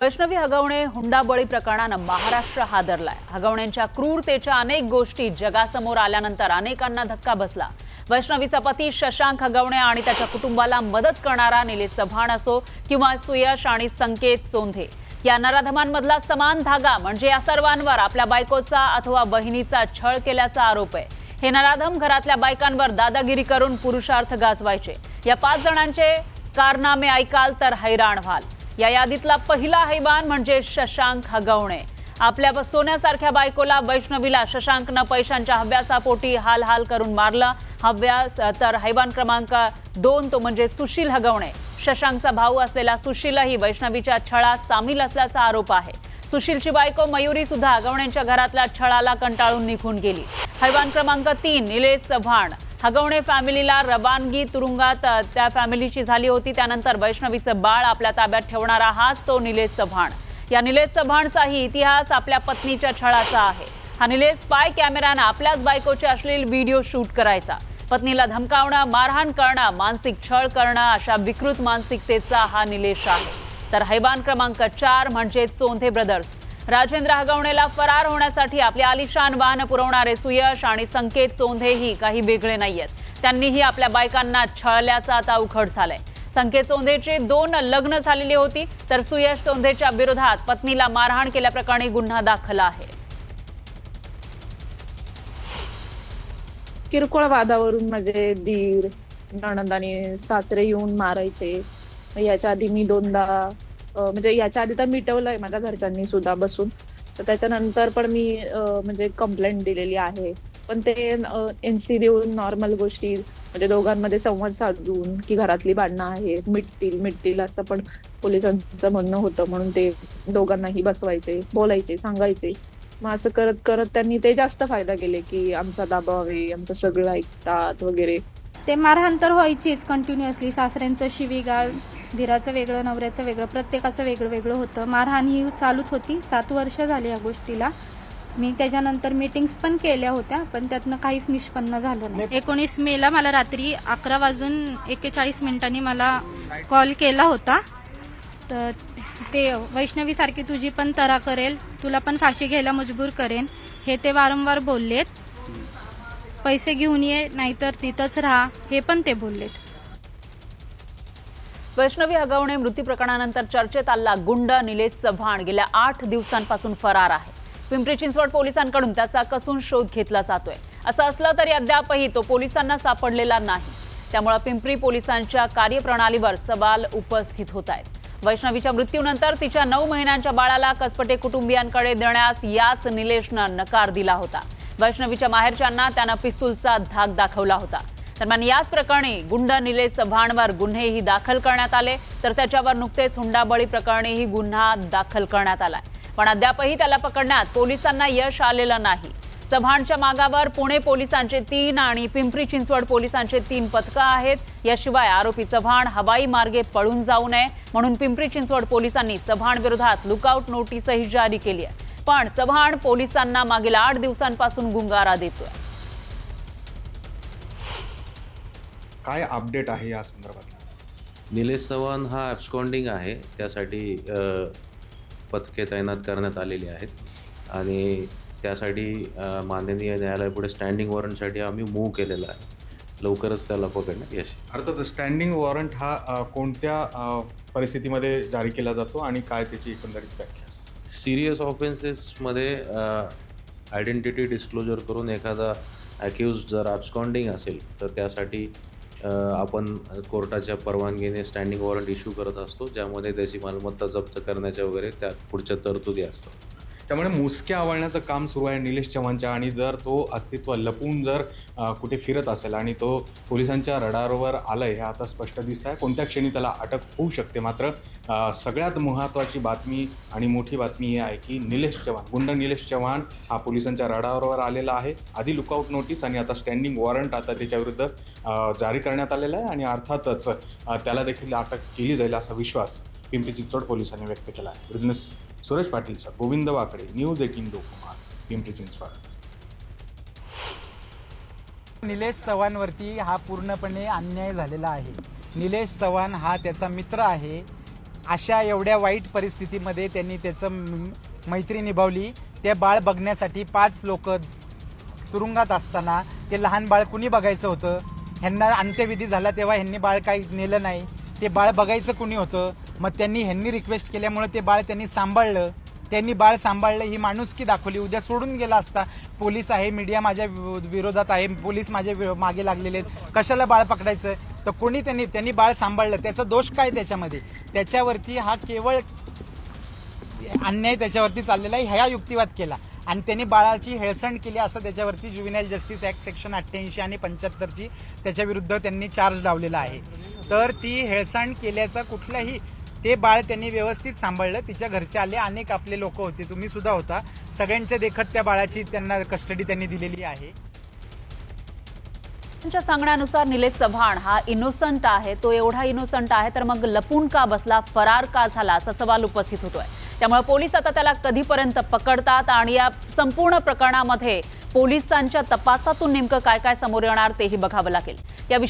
वैष्णवी हगवणे हुंडाबळी प्रकरणानं महाराष्ट्र हादरलाय। हगवणेंच्या क्रूरतेच्या अनेक गोष्टी जगासमोर आल्यानंतर अनेकांना धक्का बसला। वैष्णवीचा पती शशांक हगवणे आणि त्याच्या कुटुंबाला मदत करणारा निलेश चव्हाण असो किंवा सुयश आणि संकेत चोंधे, या नराधमांमधला समान धागा म्हणजे या सर्वांवर आपल्या बायकोचा अथवा बहिणीचा छळ केल्याचा आरोप आहे। हे नराधम घरातल्या बायकांवर दादागिरी करून पुरुषार्थ गाजवायचे। या 5 जणांचे कारनामे ऐकाल तर हैराण व्हाल। या यादीतला पहिला हैवान म्हणजे शशांक हगवणे। आपल्या सोन्यासारख्या बायकोला वैष्णवीला शशांकनं पैशांच्या हव्यासापोटी हाल हाल करून मारलं। हव्यास तर हैवान क्रमांक 2 तो म्हणजे सुशील हगवणे। शशांकचा भाऊ असलेला सुशीलही वैष्णवीच्या छळात सामील असल्याचा आरोप आहे। सुशीलची बायको मयुरी सुद्धा हगवणेंच्या घरातल्या छळाला कंटाळून निघून गेली। हैवान क्रमांक 3 निलेश चव्हाण। हगवणे फॅमिलीला रवानगी तुरुंगात त्या फॅमिलीची झाली होती। त्यानंतर वैष्णवीचं बाळ आपल्या ताब्यात ठेवणारा हाच तो निलेश चव्हाण। या निलेश चव्हाणचाही इतिहास आपल्या पत्नीच्या छळाचा आहे। हा निलेश स्पाय कॅमेरानं आपल्याच बायकोचे अश्लील व्हिडिओ शूट करायचा। पत्नीला धमकावणं, मारहाण करणं, मानसिक छळ करणं अशा विकृत मानसिकतेचा हा निलेश आहे। तर हैवान क्रमांक 4 म्हणजे चोंधे ब्रदर्स। राजेंद्र हगवणेला फरार होण्यासाठी आपली आलिशान वाहन पुरवणारे सुयश आणि संकेत चोंधेही काही वेगळे नाहीयेत। त्यांनीही आपल्या बायकांना छळल्याचा आता उघड झालाय। संकेत चोंधेची 2 लग्न झालेली होती, तर सुयश चोंधेच्या विरोधात पत्नीला मारहाण केल्याप्रकरणी गुन्हा दाखल आहे। किरकोळ वादावरून माझे दीर नणंद आणि सासरे येऊन मारायचे। याच्या आधी मी 2दा म्हणजे याच्या आधी तर मिटवलंय माझ्या घरच्यांनी सुद्धा बसून। तर त्याच्यानंतर पण मी म्हणजे कंप्लेंट दिलेली आहे। पण ते एनसी देऊन नॉर्मल गोष्टी म्हणजे दोघांमध्ये संवाद साधून की घरातली भांडणं आहेत मिटतील असं पण पोलिसांचं म्हणणं होतं, म्हणून ते दोघांनाही बसवायचे, बोलायचे, सांगायचे। मग असं करत करत त्यांनी ते जास्त फायदा केले की आमचा दबाव आहे, आमचं सगळं ऐकतात वगैरे। ते मारहाण तर व्हायचीच कंटिन्युअसली। सासऱ्यांचं शिवीगाळ, दिराचं वेगळं, नवऱ्याचं वेगळं, प्रत्येकाचं वेगळं वेगळं होतं। मारहाण ही चालूच होती। 7 वर्ष झाली या गोष्टीला। मी त्याच्यानंतर मीटिंग्स पण केल्या होत्या, पण त्यातनं काहीच निष्पन्न झालं नाही। 19 मेला मला रात्री 11:41 मला कॉल केला होता। तर ते वैष्णवीसारखी तुझी पण तरा करेल, तुला पण फाशी घ्यायला मजबूर करेन, हे ते वारंवार बोललेत। पैसे घेऊन ये नाहीतर तिथंच राहा, हे पण ते बोललेत। वैष्णवी हगवणे मृत्यू प्रकरणानंतर चर्चेत आलेला गुंड निलेश चव्हाण गेल्या 8 दिवसांपासून फरार आहे। पिंपरी चिंचवड पोलिसांकडून त्याचा कसून शोध घेतला जातोय। असं असलं तरी अद्यापही तो पोलिसांना सापडलेला नाही। त्यामुळे पिंपरी पोलिसांच्या कार्यप्रणालीवर सवाल उपस्थित होत आहेत। वैष्णवीच्या मृत्यूनंतर तिच्या 9 महिन्यांच्या बाळाला कसपटे कुटुंबियांकडे देण्यास याच निलेशनं नकार दिला होता। वैष्णवीच्या माहेरच्यांना त्यानं पिस्तूलचा धाक दाखवला होता। दरम्यान याच प्रकरणी गुंड निलेश चव्हाणवर गुन्हेही दाखल करण्यात आले, तर त्याच्यावर नुकतेच हुंडाबळी प्रकरणीही गुन्हा दाखल करण्यात आलाय। पण अद्यापही त्याला पकडण्यात पोलिसांना यश आलेलं नाही। चव्हाणच्या मागावर पुणे पोलिसांचे 3 आणि पिंपरी चिंचवड पोलिसांचे 3 पथकं आहेत। याशिवाय आरोपी चव्हाण हवाई मार्गे पळून जाऊ नये म्हणून पिंपरी चिंचवड पोलिसांनी चव्हाण विरोधात लुकआउट नोटीसही जारी केली आहे। पण चव्हाण पोलिसांना मागील 8 दिवसांपासून गुंगारा देतोय। काय अपडेट आहे या संदर्भात? निलेश चव्हाण हा ॲब्स्कॉन्डिंग आहे, त्यासाठी पथके तैनात करण्यात आलेली आहेत आणि त्यासाठी माननीय न्यायालयापुढे स्टँडिंग वॉरंटसाठी आम्ही मूव्ह केलेला आहे। लवकरच त्याला पकडण्यात यश येईल। अर्थात स्टँडिंग वॉरंट हा कोणत्या परिस्थितीमध्ये जारी केला जातो आणि काय त्याची एकंदरीत व्याख्या? सिरियस ऑफेन्सेसमध्ये आयडेंटिटी डिस्क्लोजर करून एखादा ॲक्युज जर ॲब्स्कॉन्डिंग असेल तर त्यासाठी आपण कोर्टाच्या परवानगीने स्टँडिंग वॉरंट इश्यू करत असतो, ज्यामध्ये त्याची मालमत्ता जप्त करण्याच्या वगैरे त्या पुढच्या तरतुदी असतात। त्यामुळे मुसक्या आवळण्याचं काम सुरू आहे निलेश चव्हाणच्या, आणि जर तो अस्तित्व लपवून जर कुठे फिरत असेल आणि तो पोलिसांच्या रडारवर आलाय हे आता स्पष्ट दिसत आहे। कोणत्या क्षणी त्याला अटक होऊ शकते। मात्र सगळ्यात महत्त्वाची बातमी आणि मोठी बातमी ही आहे की निलेश चव्हाण, गुंड निलेश चव्हाण हा पोलिसांच्या रडारवर आलेला आहे। आधी लुकआउट नोटीस आणि आता स्टँडिंग वॉरंट आता त्याच्याविरुद्ध जारी करण्यात आलेला आहे आणि अर्थातच त्याला देखील अटक केली जाईल असा विश्वास पिंपरी चिंचवड पोलिसांनी व्यक्त केला आहे। बिझनेस सुरेश पाटील सर, गोविंद वाकडे, न्यूज 18 लोकमत, पिंपरी चिंचवड। निलेश चव्हाणवरती हा पूर्णपणे अन्याय झालेला आहे। निलेश चव्हाण हा त्याचा मित्र आहे अशा एवढ्या वाईट परिस्थितीमध्ये त्यांनी मैत्री निभावली. ते बाळ बघण्यासाठी 5 लोक तुरुंगात असताना ते लहान बाळ कुणी बघायचं होतं? ह्यांना अंत्यविधी झाला तेव्हा ह्यांनी बाळ काही नेलं नाही. ते बाळ बघायचं कुणी होतं? मग ह्यांनी रिक्वेस्ट केल्यामुळे ते बाळ त्यांनी सांभाळलं. त्यांनी बाळ सांभाळलं, ही माणुसकी दाखवली. उद्या सोडून गेला असता. पोलीस आहे, मीडिया माझ्या विरोधात आहे, पोलीस माझ्या मागे लागलेले आहेत, कशाला बाळ पकडायचं? तर कोणी त्यांनी बाळ सांभाळलं. त्याचा दोष काय त्याच्यामध्ये? त्याच्यावरती हा केवळ अन्याय त्याच्यावरती चाललेला आहे, ह्या युक्तिवाद केला आणि त्यांनी बाळाची हेळसांड केली असं त्याच्यावरती ज्युव्हेनाइल जस्टिस ॲक्ट सेक्शन 88 आणि 75ची त्याच्याविरुद्ध त्यांनी चार्ज लावलेला आहे. तर ती हेळसांड केल्याचा कुठलाही, ते बाळ त्यांनी व्यवस्थित सांभाळलं. तिच्या घरचे आले, अनेक आपले लोक होते, तुम्ही सुद्धा होता. सगळ्यांच्या देखत त्या बाळाची त्यांना कस्टडी त्यांनी दिलेली आहे. त्यांच्या सांगण्यानुसार निलेश चव्हाण हा इनोसंट आहे. तो एवढा इनोसंट आहे तर मग लपून का बसला, फरार का झाला असा सवाल उपस्थित होतोय. त्यामुळे पोलीस आता त्याला कधीपर्यंत पकडतात आणि या संपूर्ण प्रकरणामध्ये पोलिसांच्या तपासातून नेमकं काय काय समोर येणार तेही बघावं लागेल. या